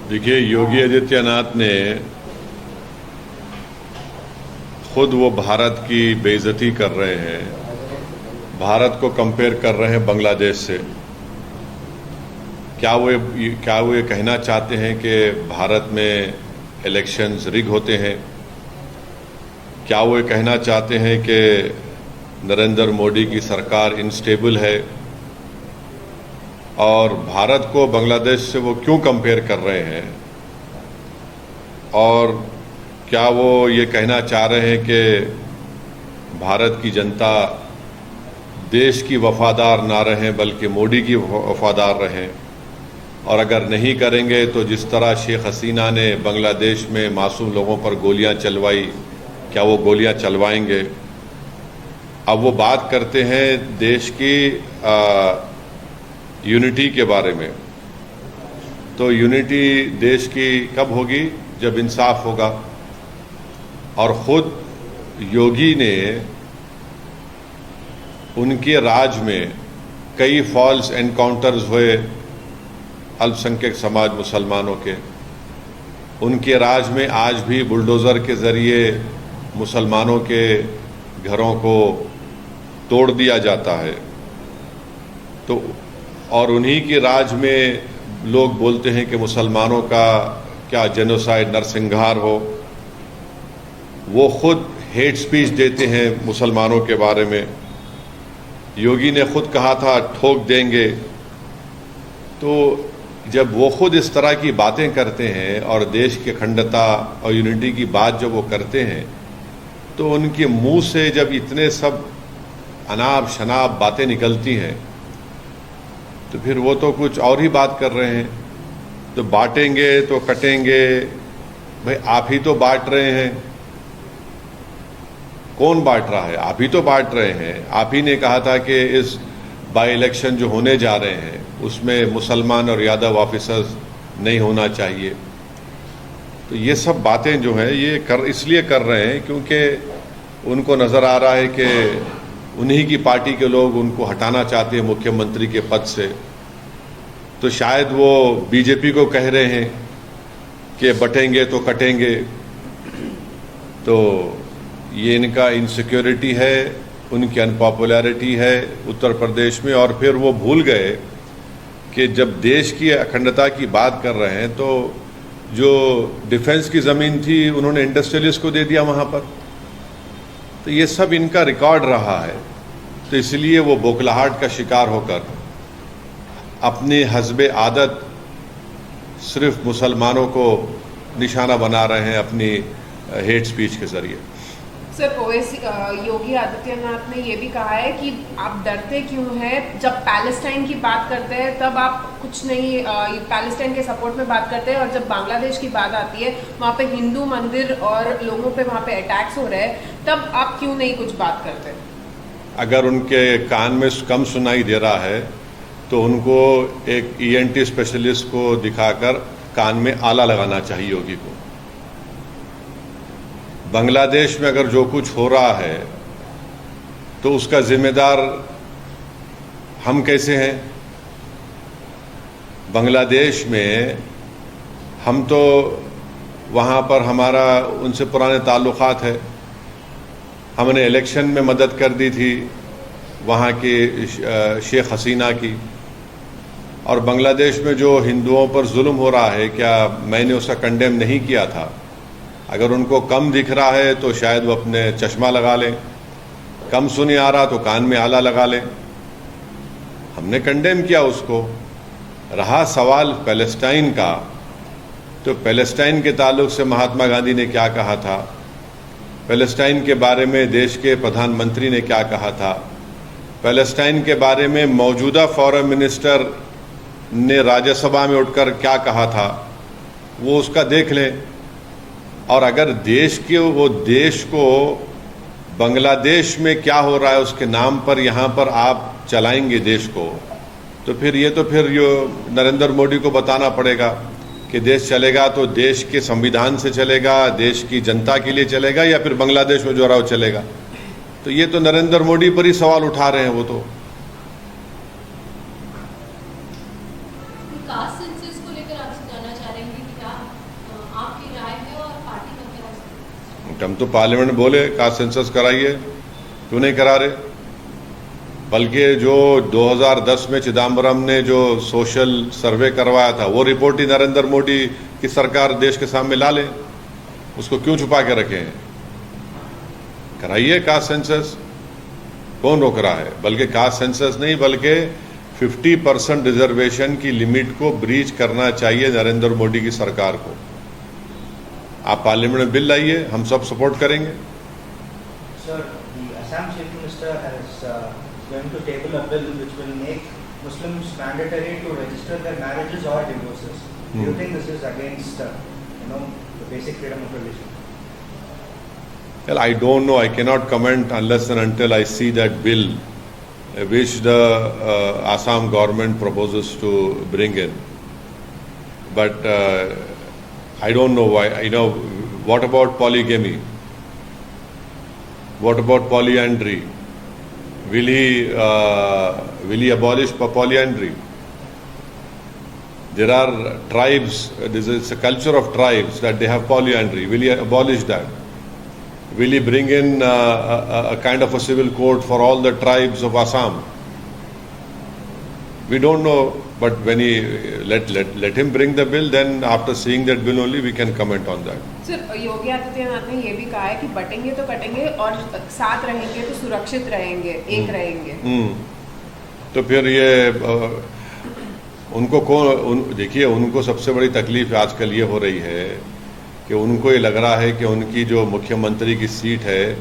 देखिए, योगी आदित्यनाथ ने खुद वो भारत की बेइज्जती कर रहे हैं, भारत को कंपेयर कर रहे हैं बांग्लादेश से। क्या वो ये कहना चाहते हैं कि भारत में इलेक्शंस रिग होते हैं? क्या वो ये कहना चाहते हैं कि नरेंद्र मोदी की सरकार इनस्टेबल है? और भारत को बांग्लादेश से वो क्यों कंपेयर कर रहे हैं? और क्या वो ये कहना चाह रहे हैं कि भारत की जनता देश की वफादार ना रहें बल्कि मोदी की वफादार रहें? और अगर नहीं करेंगे तो जिस तरह शेख हसीना ने बांग्लादेश में मासूम लोगों पर गोलियां चलवाई, क्या वो गोलियां चलवाएंगे? अब वो बात करते हैं देश की यूनिटी के बारे में। तो यूनिटी देश की कब होगी? जब इंसाफ होगा। और खुद योगी ने उनके राज में कई फॉल्स एनकाउंटर्स हुए अल्पसंख्यक समाज मुसलमानों के। उनके राज में आज भी बुलडोज़र के ज़रिए मुसलमानों के घरों को तोड़ दिया जाता है। तो और उन्हीं के राज में लोग बोलते हैं कि मुसलमानों का क्या जेनोसाइड नरसंहार हो। वो खुद हेट स्पीच देते हैं मुसलमानों के बारे में। योगी ने खुद कहा था ठोक देंगे। तो जब वो खुद इस तरह की बातें करते हैं और देश की अखंडता और यूनिटी की बात जब वो करते हैं, तो उनके मुंह से जब इतने सब अनाप शनाप बातें निकलती हैं तो फिर वो तो कुछ और ही बात कर रहे हैं। तो बांटेंगे तो कटेंगे, भाई आप ही तो बांट रहे हैं। कौन बांट रहा है? आप ही तो बांट रहे हैं। आप ही ने कहा था कि इस बाई इलेक्शन जो होने जा रहे हैं उसमें मुसलमान और यादव ऑफिसर्स नहीं होना चाहिए। तो ये सब बातें जो हैं ये इसलिए कर रहे हैं क्योंकि उनको नज़र आ रहा है कि उन्हीं की पार्टी के लोग उनको हटाना चाहते हैं मुख्यमंत्री के पद से। तो शायद वो बीजेपी को कह रहे हैं कि बटेंगे तो कटेंगे। तो ये इनका इनसिक्योरिटी है, उनकी अनपॉपुलैरिटी है उत्तर प्रदेश में। और फिर वो भूल गए कि जब देश की अखंडता की बात कर रहे हैं तो जो डिफेंस की ज़मीन थी उन्होंने इंडस्ट्रियलिस्ट को दे दिया वहाँ पर। तो ये सब इनका रिकॉर्ड रहा है। तो इसलिए वो बौखलाहट का शिकार होकर अपने हस्बे आदत सिर्फ मुसलमानों को निशाना बना रहे हैं अपनी हेट स्पीच के ज़रिए। सर, ओवैसी योगी आदित्यनाथ ने ये भी कहा है कि आप डरते क्यों हैं? जब पैलेस्टाइन की बात करते हैं तब आप कुछ नहीं, पैलेस्टाइन के सपोर्ट में बात करते हैं, और जब बांग्लादेश की बात आती है वहाँ पे हिंदू मंदिर और लोगों पे वहाँ पे अटैक्स हो रहे हैं, तब आप क्यों नहीं कुछ बात करते? अगर उनके कान में कम सुनाई दे रहा है तो उनको एक ENT स्पेशलिस्ट को दिखाकर कान में आला लगाना चाहिए योगी को। बांग्लादेश में अगर जो कुछ हो रहा है तो उसका जिम्मेदार हम कैसे हैं? बांग्लादेश में हम तो वहाँ पर हमारा उनसे पुराने ताल्लुकात है। हमने इलेक्शन में मदद कर दी थी वहाँ की शेख हसीना की। और बांग्लादेश में जो हिंदुओं पर जुल्म हो रहा है, क्या मैंने उसका कंडेम नहीं किया था? अगर उनको कम दिख रहा है तो शायद वो अपने चश्मा लगा लें, कम सुनी आ रहा तो कान में आला लगा लें। हमने कंडेम किया उसको। रहा सवाल पैलेस्टाइन का, तो पैलेस्टाइन के ताल्लुक से महात्मा गांधी ने क्या कहा था, पैलेस्टाइन के बारे में देश के प्रधानमंत्री ने क्या कहा था, पैलेस्टाइन के बारे में मौजूदा फॉरेन मिनिस्टर ने राज्यसभा में उठकर क्या कहा था, वो उसका देख लें। और अगर देश को बांग्लादेश में क्या हो रहा है उसके नाम पर यहाँ पर आप चलाएंगे देश को, तो फिर नरेंद्र मोदी को बताना पड़ेगा कि देश चलेगा तो देश के संविधान से चलेगा, देश की जनता के लिए चलेगा, या फिर बांग्लादेश में जो रहा चलेगा। तो ये तो नरेंद्र मोदी पर ही सवाल उठा रहे हैं वो तो। कास्ट सेंसस को लेकर आपसे जानना चाह रहे हैं कि हम तो पार्लियामेंट में बोले कास्ट सेंसस कराइए, क्यों नहीं करा रहे? बल्कि जो 2010 में चिदम्बरम ने जो सोशल सर्वे करवाया था वो रिपोर्ट ही नरेंद्र मोदी की सरकार देश के सामने ला ले, उसको क्यों छुपा के रखे हैं? कराइए कास्ट सेंसस, कौन रोक रहा है? बल्कि कास्ट सेंसस नहीं बल्कि 50% रिजर्वेशन की लिमिट को ब्रीच करना चाहिए नरेंद्र मोदी की सरकार को। आप पार्लियामेंट में बिल लाइए, हम सब सपोर्ट करेंगे। Sir, the Assam Chief Minister is going to table a bill which will make Muslims mandatory to register their marriages or divorces. Do you think this is against, the basic freedom of religion? Well, I don't know. I cannot comment unless and until I see that bill which the Assam government proposes to bring in. But I don't know why. What about polygamy? What about polyandry? Will he abolish polyandry? There are tribes. It's a culture of tribes that they have polyandry. Will he abolish that? Will he bring in a kind of a civil code for all the tribes of Assam? We don't know, but when he let him bring the bill, then after seeing that bill only we can comment on that. Sir, Yogi Adityanath ने ये भी कहा है कि बटेंगे तो कटेंगे और साथ रहेंगे तो सुरक्षित रहेंगे, एक रहेंगे। तो फिर ये उनको देखिए, उनको सबसे बड़ी तकलीफ आजकल ये हो रही है कि उनको ये लग रहा है कि उनकी जो मुख्यमंत्री की सीट है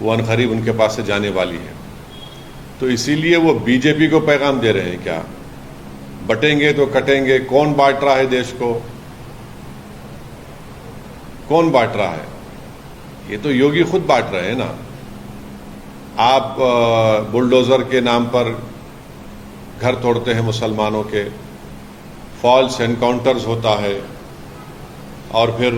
वो अनकरीब उनके पास से जाने वाली है, तो इसीलिए वो बीजेपी को पैगाम दे रहे हैं। क्या बटेंगे तो कटेंगे? कौन बांट रहा है देश को? कौन बांट रहा है? ये तो योगी खुद बांट रहे हैं ना। आप बुलडोजर के नाम पर घर तोड़ते हैं मुसलमानों के, फॉल्स एनकाउंटर्स होता है, और फिर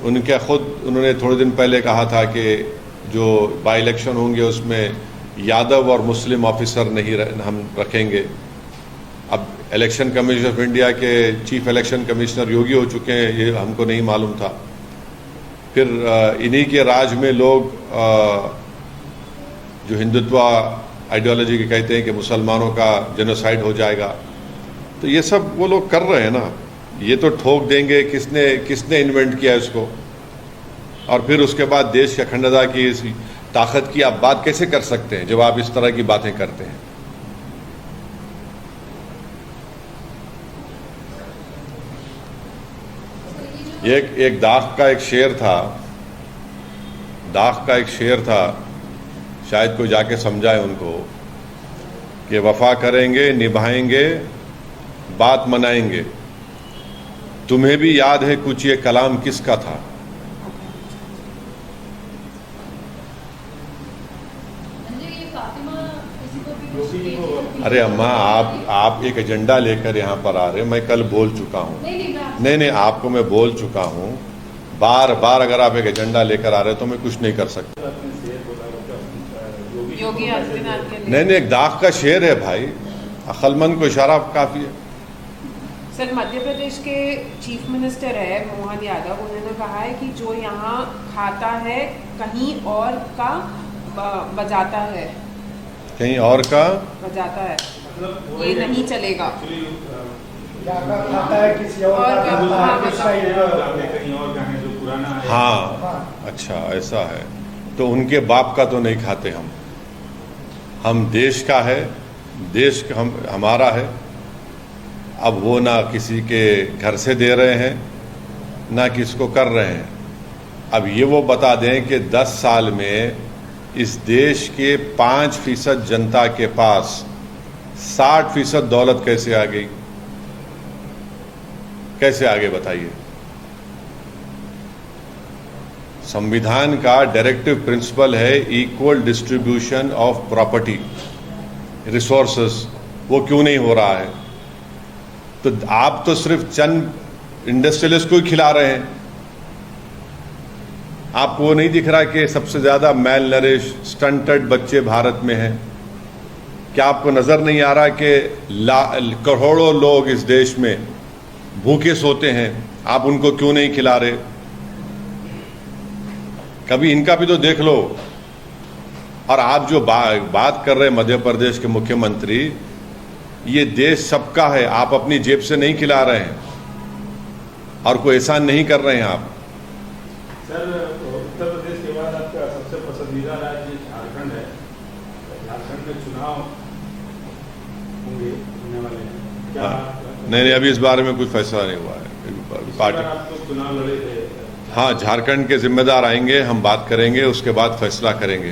उन्होंने थोड़े दिन पहले कहा था कि जो बाई इलेक्शन होंगे उसमें यादव और मुस्लिम ऑफिसर नहीं हम रखेंगे। अब इलेक्शन कमीशन ऑफ इंडिया के चीफ इलेक्शन कमिश्नर योगी हो चुके हैं, ये हमको नहीं मालूम था। फिर इन्हीं के राज में लोग जो हिंदुत्व आइडियोलॉजी के कहते हैं कि मुसलमानों का जेनोसाइड हो जाएगा, तो ये सब वो लोग कर रहे हैं ना। ये तो ठोक देंगे किसने इन्वेंट किया इसको, और फिर उसके बाद देश की अखंडता की इस ताकत की आप बात कैसे कर सकते हैं जब आप इस तरह की बातें करते हैं? एक दाख का एक शेर था, शायद कोई जाके समझाए उनको कि वफा करेंगे, निभाएंगे, बात मनाएंगे। तुम्हें भी याद है कुछ ये कलाम किसका था? अरे अम्मा, आप एक एजेंडा लेकर यहाँ पर आ रहे हैं। मैं कल बोल चुका हूँ। नहीं, आपको मैं बोल चुका हूँ। बार बार अगर आप एक एजेंडा लेकर आ रहे हैं तो मैं कुछ नहीं कर सकता। योगी आदित्यनाथ के नहीं, एक दाग का शेर है भाई, अक्लमंद को इशारा काफी है। सर, मध्य प्रदेश के चीफ मिनिस्टर है मोहन यादव, उन्होंने कहा है कि जो यहाँ खाता है कहीं और का बजाता है, कहीं और का बजाता है, ये नहीं चलेगा। खाता है किसी और का, हाँ, अच्छा ऐसा है। तो उनके बाप का तो नहीं खाते हम देश का है, देश हमारा है। अब वो ना किसी के घर से दे रहे हैं ना किसको कर रहे हैं। अब ये वो बता दें कि 10 साल में इस देश के 5% जनता के पास 60% दौलत कैसे आ गई? कैसे आगे बताइए? संविधान का डायरेक्टिव प्रिंसिपल है equal distribution of property resources, वो क्यों नहीं हो रहा है? तो आप तो सिर्फ चंद इंडस्ट्रियलिस्ट को ही खिला रहे हैं। आपको वो नहीं दिख रहा कि सबसे ज्यादा मेल नरिश स्टंटेड बच्चे भारत में हैं? क्या आपको नजर नहीं आ रहा कि करोड़ों लोग इस देश में भूखे सोते हैं? आप उनको क्यों नहीं खिला रहे? कभी इनका भी तो देख लो। और आप जो बात कर रहे हैं मध्य प्रदेश के मुख्यमंत्री, ये देश सबका है, आप अपनी जेब से नहीं खिला रहे हैं और कोई एहसान नहीं कर रहे हैं आप। सर, उत्तर प्रदेश के बाद आपका सबसे पसंदीदा राज्य झारखंड है। झारखंड में चुनाव होंगे, होने वाले हैं क्या? नहीं, अभी इस बारे में कुछ फैसला नहीं हुआ है पार्टी। आप लोग चुनाव लड़े थे। हाँ, झारखंड के जिम्मेदार आएंगे, हम बात करेंगे, उसके बाद फैसला करेंगे।